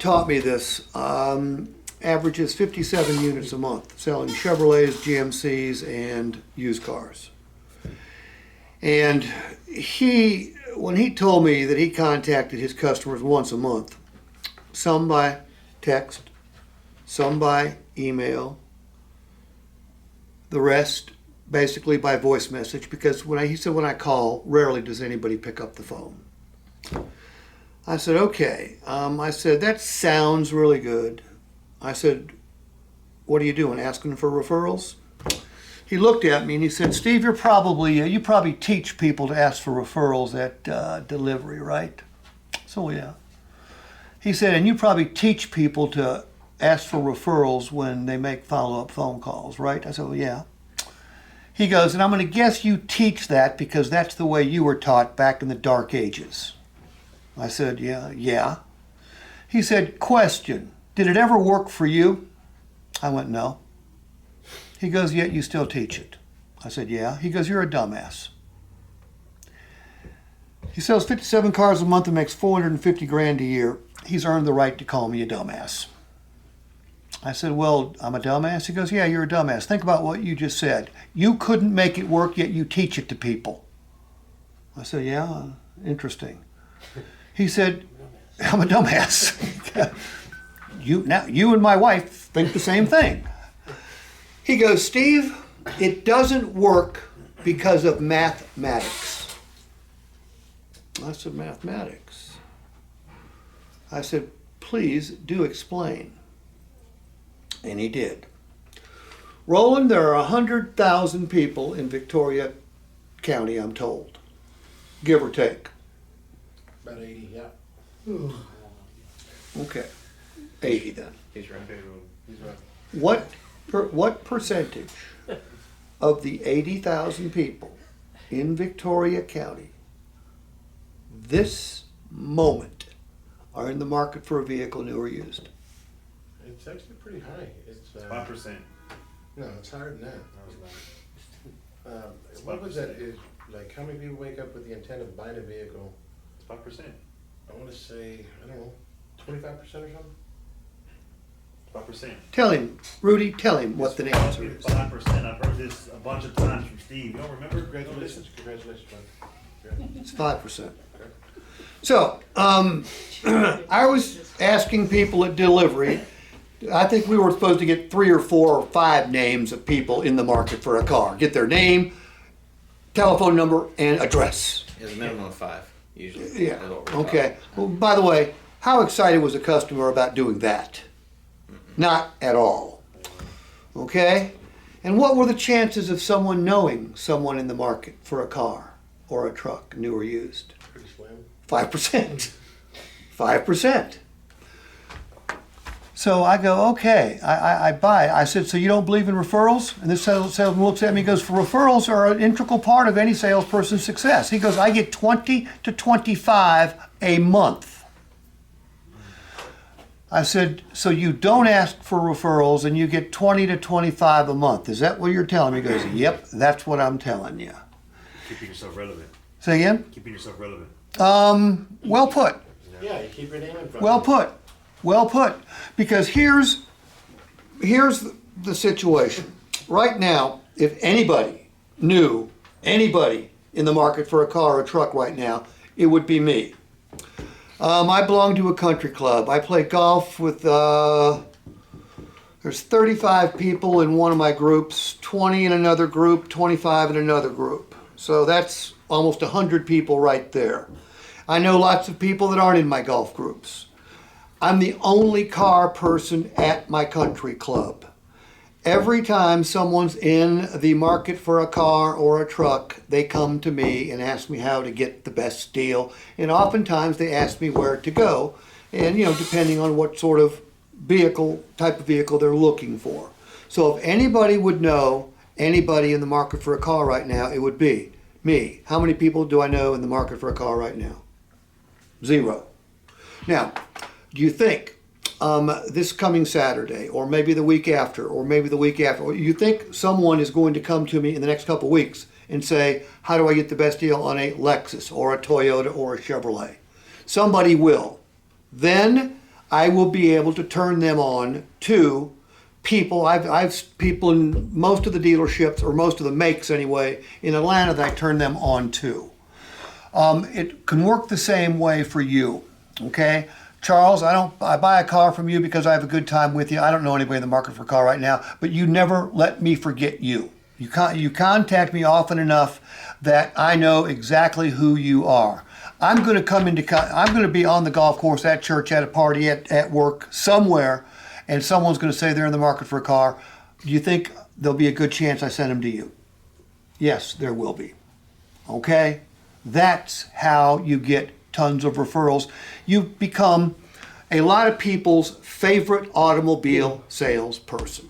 taught me this. Averages 57 units a month, selling Chevrolets, GMCs, and used cars. And when he told me that he contacted his customers once a month, some by text, some by email, the rest basically by voice message, because he said when I call, rarely does anybody pick up the phone. I said, okay. I said, that sounds really good. I said, what are you doing, asking for referrals? He looked at me and he said, Steve, you probably teach people to ask for referrals at delivery, right? So yeah. He said, and you probably teach people to ask for referrals when they make follow-up phone calls, right? I said, well, yeah. He goes, and I'm going to guess you teach that because that's the way you were taught back in the dark ages. I said, yeah. He said, question, did it ever work for you? I went, no. He goes, yet you still teach it. I said, yeah. He goes, you're a dumbass. He sells 57 cars a month and makes $450,000 a year. He's earned the right to call me a dumbass. I said, well, I'm a dumbass? He goes, yeah, you're a dumbass. Think about what you just said. You couldn't make it work, yet you teach it to people. I said, yeah, interesting. He said, I'm a dumbass. You and my wife think the same thing. He goes, Steve, it doesn't work because of mathematics. I said, mathematics? I said, please do explain. And he did. Roland, there are 100,000 people in Victoria County, I'm told. Give or take. About 80, yeah. Okay. 80 then. He's right. He's right. What percentage of the 80,000 people in Victoria County this moment are in the market for a vehicle, new or used? It's actually pretty high. It's 5%. No, it's higher than that. What was that? Like, how many people wake up with the intent of buying a vehicle? It's 5%. I want to say, I don't know, 25% or something? 5%. Tell him, Rudy, tell him what the answer is. 5%. I've heard this a bunch of times from Steve. You don't remember? Congratulations, man. It's 5%. So, I was asking people at delivery, I think we were supposed to get 3 or 4 or 5 names of people in the market for a car. Get their name, telephone number, and address. There's a minimum of 5, usually. Yeah, okay. Well, by the way, how excited was a customer about doing that? Not at all. Okay? And what were the chances of someone knowing someone in the market for a car or a truck, new or used? Pretty slim. 5%. 5%. So I go, okay, I buy. I said, so you don't believe in referrals? And this salesman looks at me and goes, referrals are an integral part of any salesperson's success. He goes, I get 20 to 25 a month. I said, so you don't ask for referrals and you get 20 to 25 a month. Is that what you're telling me? He goes, yep, that's what I'm telling you. Keeping yourself relevant. Say again? Keeping yourself relevant. Well put. Yeah, you keep your name in front. Well put. Well put. Because here's the situation. Right now, if anybody knew anybody in the market for a car or a truck right now, it would be me. I belong to a country club. I play golf with, there's 35 people in one of my groups, 20 in another group, 25 in another group. So that's almost 100 people right there. I know lots of people that aren't in my golf groups. I'm the only car person at my country club. Every time someone's in the market for a car or a truck, they come to me and ask me how to get the best deal. And oftentimes they ask me where to go. And, depending on what sort of type of vehicle they're looking for. So if anybody would know anybody in the market for a car right now, it would be me. How many people do I know in the market for a car right now? 0. Now, do you think this coming Saturday, or maybe the week after, or you think someone is going to come to me in the next couple of weeks and say, how do I get the best deal on a Lexus or a Toyota or a Chevrolet? Somebody will. Then I will be able to turn them on to people. I've people in most of the dealerships, or most of the makes anyway, in Atlanta that I turn them on to. It can work the same way for you, okay? Charles, I buy a car from you because I have a good time with you. I don't know anybody in the market for a car right now, but you never let me forget you. You contact me often enough that I know exactly who you are. I'm going to be on the golf course, at church, at a party, at work, somewhere, and someone's going to say they're in the market for a car. Do you think there'll be a good chance I send them to you? Yes, there will be. Okay? That's how you get tons of referrals. You become a lot of people's favorite automobile salesperson.